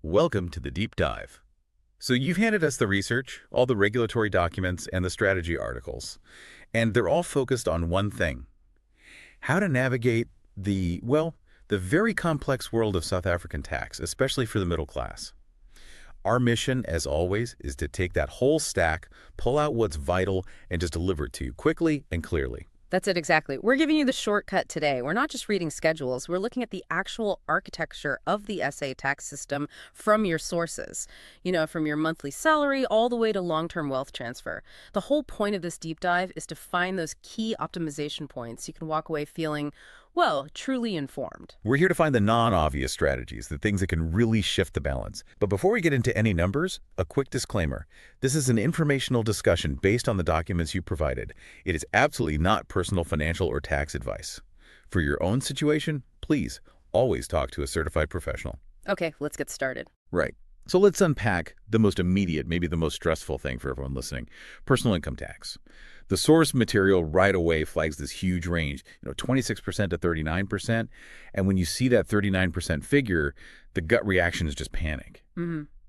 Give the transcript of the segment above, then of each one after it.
Welcome to the deep dive. So you've handed us the research, all the regulatory documents, and the strategy articles, and they're all focused on one thing: how to navigate the very complex world of South African tax, especially for the middle class. Our mission, as always, is to take that whole stack, pull out what's vital, and just deliver it to you quickly and clearly. That's it exactly. We're giving you the shortcut today. We're not just reading schedules. We're looking at the actual architecture of the SA tax system from your sources. From your monthly salary all the way to long-term wealth transfer. The whole point of this deep dive is to find those key optimization points you can walk away feeling, well, truly informed. We're here to find the non-obvious strategies, the things that can really shift the balance. But before we get into any numbers, a quick disclaimer. This is an informational discussion based on the documents you provided. It is absolutely not personal financial or tax advice. For your own situation, please always talk to a certified professional. Okay, let's get started. Right. So let's unpack the most immediate, maybe the most stressful thing for everyone listening: personal income tax. The source material right away flags this huge range, 26% to 39%. And when you see that 39% figure, the gut reaction is just panic.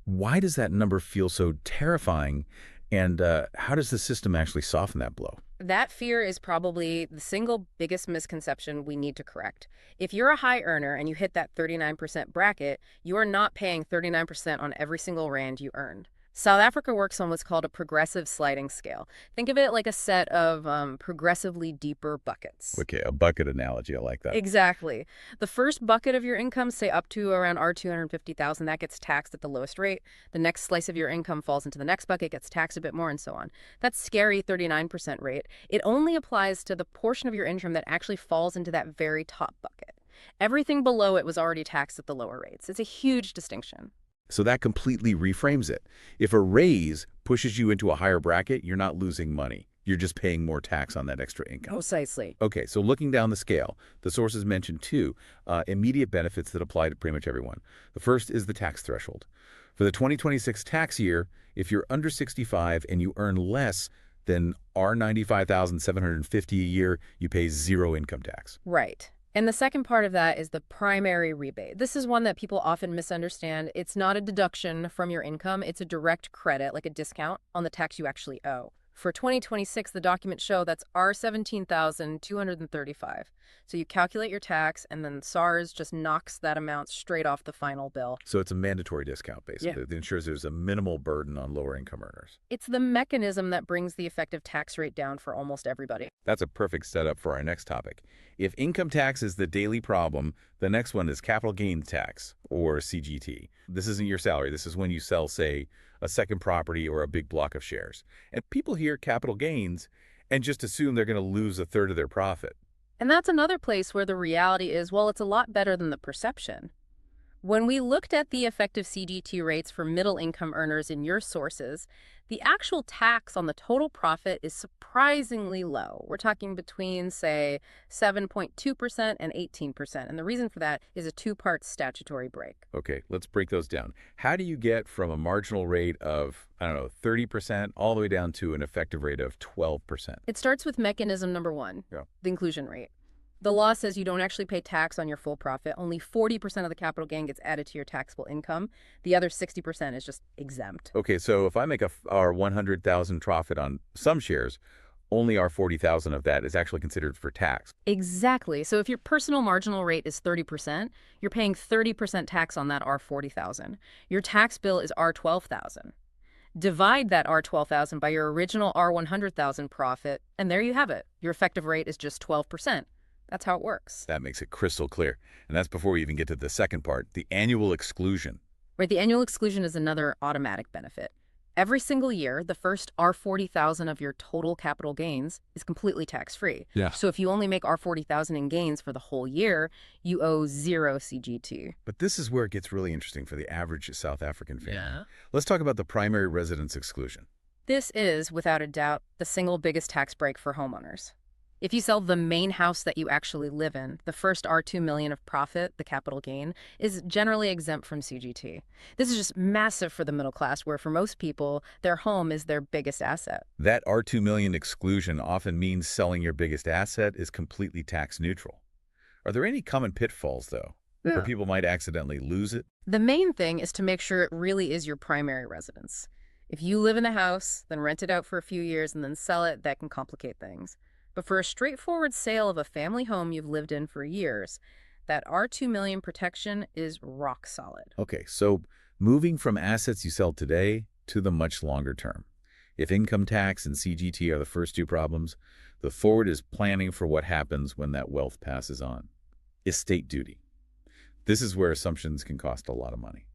Why does that number feel so terrifying? And how does the system actually soften that blow? That fear is probably the single biggest misconception we need to correct. If you're a high earner and you hit that 39% bracket, you are not paying 39% on every single rand you earned. South Africa works on what's called a progressive sliding scale. Think of it like a set of progressively deeper buckets. Okay, a bucket analogy. I like that. Exactly. The first bucket of your income, say up to around R250,000, that gets taxed at the lowest rate. The next slice of your income falls into the next bucket, gets taxed a bit more, and so on. That scary 39% rate, it only applies to the portion of your income that actually falls into that very top bucket. Everything below it was already taxed at the lower rates. It's a huge distinction. So that completely reframes it. If a raise pushes you into a higher bracket, you're not losing money. You're just paying more tax on that extra income. Precisely. Okay, so looking down the scale, the sources mentioned two immediate benefits that apply to pretty much everyone. The first is the tax threshold. For the 2026 tax year, if you're under 65 and you earn less than R95,750 a year, you pay zero income tax. Right. And the second part of that is the primary rebate. This is one that people often misunderstand. It's not a deduction from your income. It's a direct credit, like a discount on the tax you actually owe. For 2026, the documents show that's R17,235. So you calculate your tax, and then SARS just knocks that amount straight off the final bill. So it's a mandatory discount, basically. Yeah. It ensures there's a minimal burden on lower income earners. It's the mechanism that brings the effective tax rate down for almost everybody. That's a perfect setup for our next topic. If income tax is the daily problem, the next one is capital gains tax, or CGT. This isn't your salary. This is when you sell, say, a second property or a big block of shares. And people hear capital gains and just assume they're going to lose a third of their profit. And that's another place where the reality is, well, it's a lot better than the perception. When we looked at the effective CGT rates for middle income earners in your sources, the actual tax on the total profit is surprisingly low. We're talking between, say, 7.2% and 18%. And the reason for that is a two-part statutory break. Okay, let's break those down. How do you get from a marginal rate of, 30% all the way down to an effective rate of 12%? It starts with mechanism number one, Yeah. the inclusion rate. The law says you don't actually pay tax on your full profit. Only 40% of the capital gain gets added to your taxable income. The other 60% is just exempt. Okay, so if I make our 100,000 profit on some shares, only our 40,000 of that is actually considered for tax. Exactly. So if your personal marginal rate is 30%, you're paying 30% tax on that R40,000. Your tax bill is R12,000. Divide that R12,000 by your original R100,000 profit, and there you have it. Your effective rate is just 12%. That's how it works. That makes it crystal clear. And that's before we even get to the second part, the annual exclusion. Right, the annual exclusion is another automatic benefit. Every single year, the first R40,000 of your total capital gains is completely tax-free. Yeah. So if you only make R40,000 in gains for the whole year, you owe zero CGT. But this is where it gets really interesting for the average South African family. Yeah. Let's talk about the primary residence exclusion. This is, without a doubt, the single biggest tax break for homeowners. If you sell the main house that you actually live in, the first R2 million of profit, the capital gain, is generally exempt from CGT. This is just massive for the middle class, where for most people, their home is their biggest asset. That R2 million exclusion often means selling your biggest asset is completely tax neutral. Are there any common pitfalls, though? or people might accidentally lose it. The main thing is to make sure it really is your primary residence. If you live in the house, then rent it out for a few years and then sell it, that can complicate things. But for a straightforward sale of a family home you've lived in for years, that R2 million protection is rock solid. Okay, so moving from assets you sell today to the much longer term. If income tax and CGT are the first two problems, the forward is planning for what happens when that wealth passes on. Estate duty. This is where assumptions can cost a lot of money.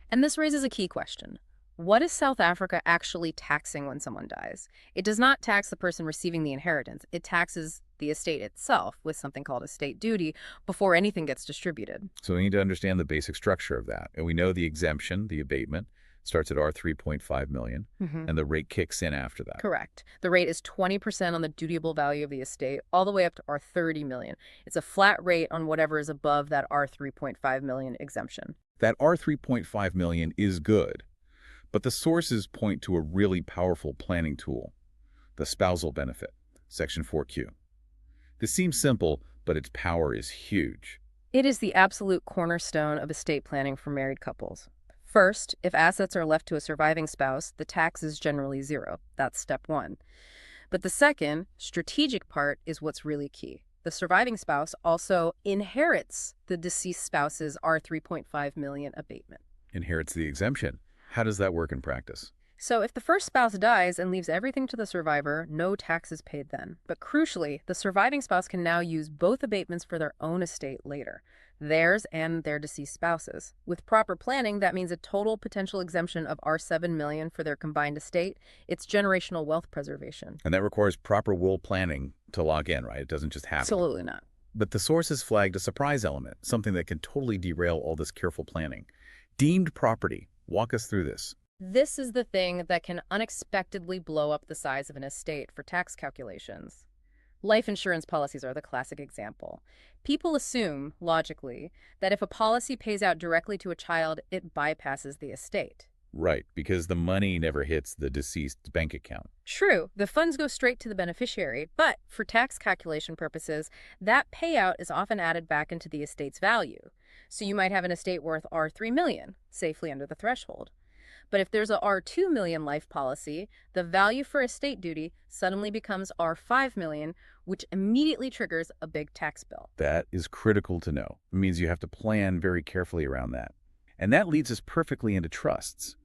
And this raises a key question. What is South Africa actually taxing when someone dies? It does not tax the person receiving the inheritance. It taxes the estate itself with something called estate duty before anything gets distributed. So we need to understand the basic structure of that. And we know the exemption, the abatement, starts at R3.5 million, and the rate kicks in after that. Correct. The rate is 20% on the dutiable value of the estate, all the way up to R30 million. It's a flat rate on whatever is above that R3.5 million exemption. That R3.5 million is good, but the sources point to a really powerful planning tool, the spousal benefit, Section 4Q. This seems simple, but its power is huge. It is the absolute cornerstone of estate planning for married couples. First, if assets are left to a surviving spouse, the tax is generally zero. That's step one. But the second, strategic part is what's really key. The surviving spouse also inherits the deceased spouse's R3.5 million abatement. Inherits the exemption. How does that work in practice? So if the first spouse dies and leaves everything to the survivor, no tax is paid then. But crucially, the surviving spouse can now use both abatements for their own estate later, theirs and their deceased spouses. With proper planning, that means a total potential exemption of R7 million for their combined estate. It's generational wealth preservation. And that requires proper will planning to lock in, right? It doesn't just happen. Absolutely not. But the sources flagged a surprise element, something that can totally derail all this careful planning. Deemed property. Walk us through this. This is the thing that can unexpectedly blow up the size of an estate for tax calculations. Life insurance policies are the classic example. People assume, logically, that if a policy pays out directly to a child, it bypasses the estate. Right, because the money never hits the deceased's bank account. True, the funds go straight to the beneficiary, but for tax calculation purposes, that payout is often added back into the estate's value. So you might have an estate worth R3 million, safely under the threshold. But if there's a R2 million life policy, the value for estate duty suddenly becomes R5 million, which immediately triggers a big tax bill. That is critical to know. It means you have to plan very carefully around that. And that leads us perfectly into trusts.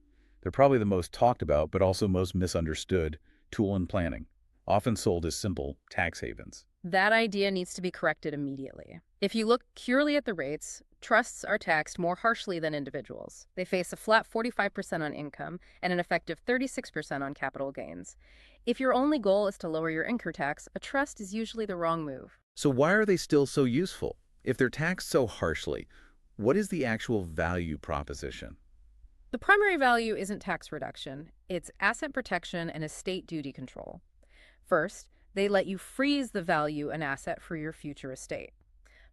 They're probably the most talked about, but also most misunderstood tool in planning, often sold as simple tax havens. That idea needs to be corrected immediately. If you look purely at the rates, trusts are taxed more harshly than individuals. They face a flat 45% on income and an effective 36% on capital gains. If your only goal is to lower your income tax, a trust is usually the wrong move. So why are they still so useful? If they're taxed so harshly, what is the actual value proposition? The primary value isn't tax reduction, it's asset protection and estate duty control. First, they let you freeze the value an asset for your future estate.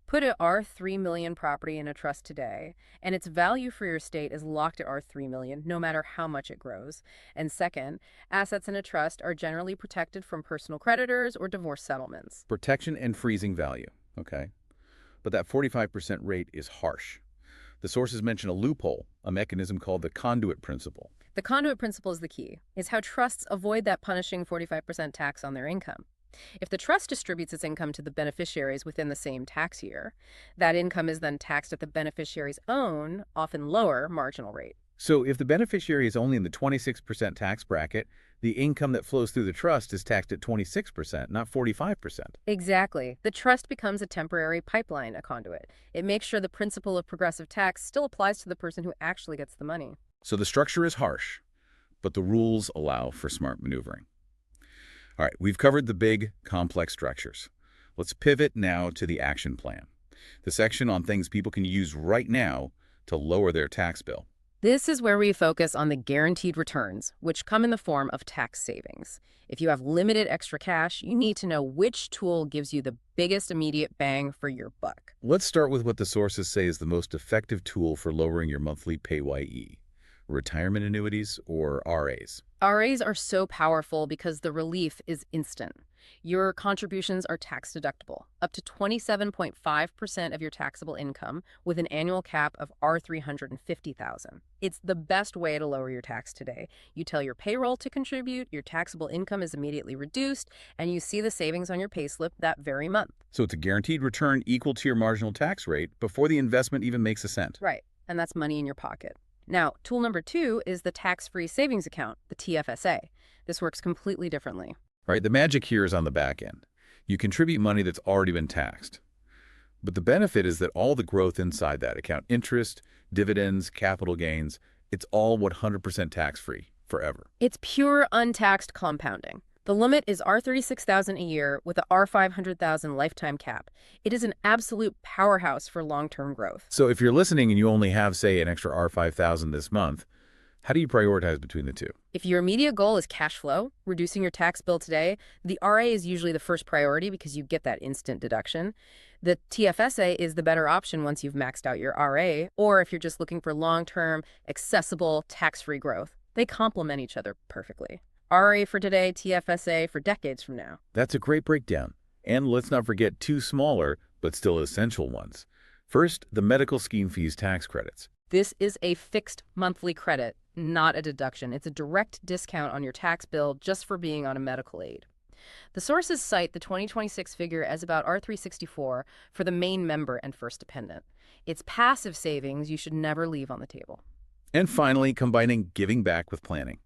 Put a R3 million property in a trust today, and its value for your estate is locked at R3 million, no matter how much it grows. And second, assets in a trust are generally protected from personal creditors or divorce settlements. Protection and freezing value, okay? But that 45% rate is harsh. The sources mention a loophole, a mechanism called the conduit principle. The conduit principle is the key. It's how trusts avoid that punishing 45% tax on their income. If the trust distributes its income to the beneficiaries within the same tax year, that income is then taxed at the beneficiary's own, often lower, marginal rate. So if the beneficiary is only in the 26% tax bracket, the income that flows through the trust is taxed at 26%, not 45%. Exactly. The trust becomes a temporary pipeline, a conduit. It makes sure the principle of progressive tax still applies to the person who actually gets the money. So the structure is harsh, but the rules allow for smart maneuvering. All right, we've covered the big, complex structures. Let's pivot now to the action plan, the section on things people can use right now to lower their tax bill. This is where we focus on the guaranteed returns, which come in the form of tax savings. If you have limited extra cash, you need to know which tool gives you the biggest immediate bang for your buck. Let's start with what the sources say is the most effective tool for lowering your monthly PAYE. Retirement annuities or RAs? RAs are so powerful because the relief is instant. Your contributions are tax deductible, up to 27.5% of your taxable income with an annual cap of R350,000. It's the best way to lower your tax today. You tell your payroll to contribute, your taxable income is immediately reduced, and you see the savings on your payslip that very month. So it's a guaranteed return equal to your marginal tax rate before the investment even makes a cent. Right, and that's money in your pocket. Now, tool number 2 is the tax-free savings account, the TFSA. This works completely differently. Right? The magic here is on the back end. You contribute money that's already been taxed. But the benefit is that all the growth inside that account, interest, dividends, capital gains, it's all 100% tax-free forever. It's pure untaxed compounding. The limit is R36,000 a year with a R500,000 lifetime cap. It is an absolute powerhouse for long-term growth. So if you're listening and you only have, say, an extra R5,000 this month, how do you prioritize between the two? If your immediate goal is cash flow, reducing your tax bill today, the RA is usually the first priority because you get that instant deduction. The TFSA is the better option once you've maxed out your RA, or if you're just looking for long-term, accessible, tax-free growth. They complement each other perfectly. RA for today, TFSA for decades from now. That's a great breakdown. And let's not forget two smaller, but still essential ones. First, the medical scheme fees tax credits. This is a fixed monthly credit, not a deduction. It's a direct discount on your tax bill just for being on a medical aid. The sources cite the 2026 figure as about R364 for the main member and first dependent. It's passive savings you should never leave on the table. And finally, combining giving back with planning.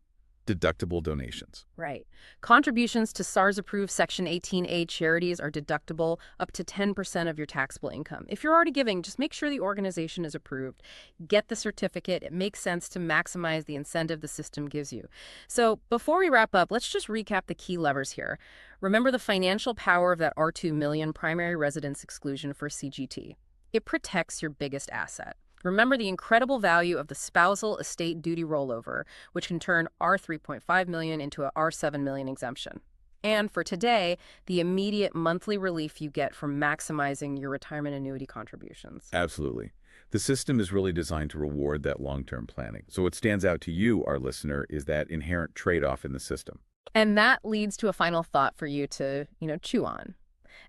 Deductible donations. Right. Contributions to SARS-approved Section 18A charities are deductible up to 10% of your taxable income. If you're already giving, just make sure the organization is approved. Get the certificate. It makes sense to maximize the incentive the system gives you. So before we wrap up, let's just recap the key levers here. Remember the financial power of that R2 million primary residence exclusion for CGT. It protects your biggest asset. Remember the incredible value of the spousal estate duty rollover, which can turn R3.5 million into a R7 million exemption. And for today, the immediate monthly relief you get from maximizing your retirement annuity contributions. Absolutely. The system is really designed to reward that long-term planning. So what stands out to you, our listener, is that inherent trade-off in the system. And that leads to a final thought for you to, chew on.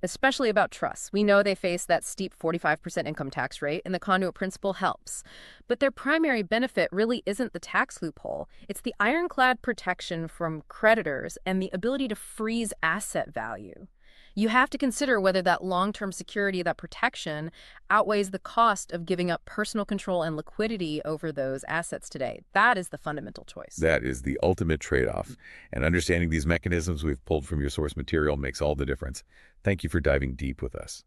Especially about trusts. We know they face that steep 45% income tax rate, and the conduit principle helps. But their primary benefit really isn't the tax loophole. It's the ironclad protection from creditors and the ability to freeze asset value. You have to consider whether that long-term security, that protection, outweighs the cost of giving up personal control and liquidity over those assets today. That is the fundamental choice. That is the ultimate trade-off. And understanding these mechanisms we've pulled from your source material makes all the difference. Thank you for diving deep with us.